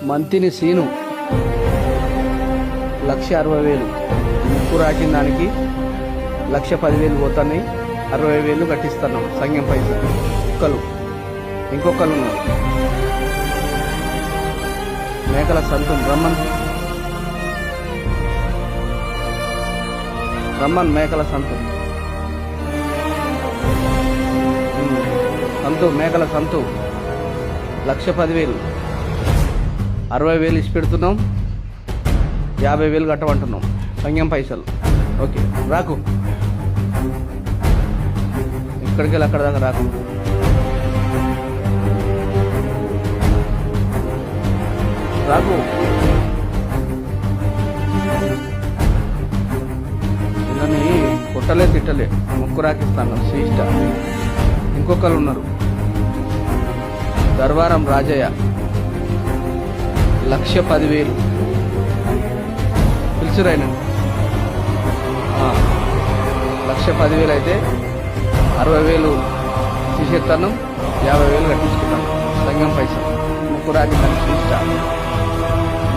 మంతిని scene 1,60,000 ముక్కు రాసిన దానికి 1,10,000 పోతున్నాయి. 60,000 కట్టిస్తున్నాం సంఘం పైసలు. ఇంకొకరు ఉన్నారు. మేకల సంతం రమ్మన్ మేకల సంతం మేకల సంతు 1,10,000 60,000 ఇచ్చి పెడుతున్నాం. 50,000 కట్టమంటున్నాం సంఘం పైసలు. ఓకే రాకు, ఇక్కడికి వెళ్ళి అక్కడ దాకా రాకు. ఇదని కొట్టలే తిట్టలే, ముక్కు రాకిస్తాను శ్రీష్ట. ఇంకొకరు ఉన్నారు. ధర్వారం రాజయ్య 1,10,000 పిలుచురైన 1,10,000 అయితే 60,000 తీసేస్తాను. 50,000 కట్టించుకుంటాను సంఘం పైసలు. ముక్కు రాకిస్తాను శ్రీష్ట.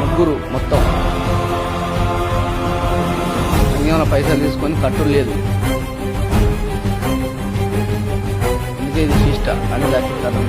ముగ్గురు మొత్తం సంఘంలో పైసలు తీసుకొని కట్టులు లేదు. అందుకే ఇది శిష్ట అని దాచిస్తాను.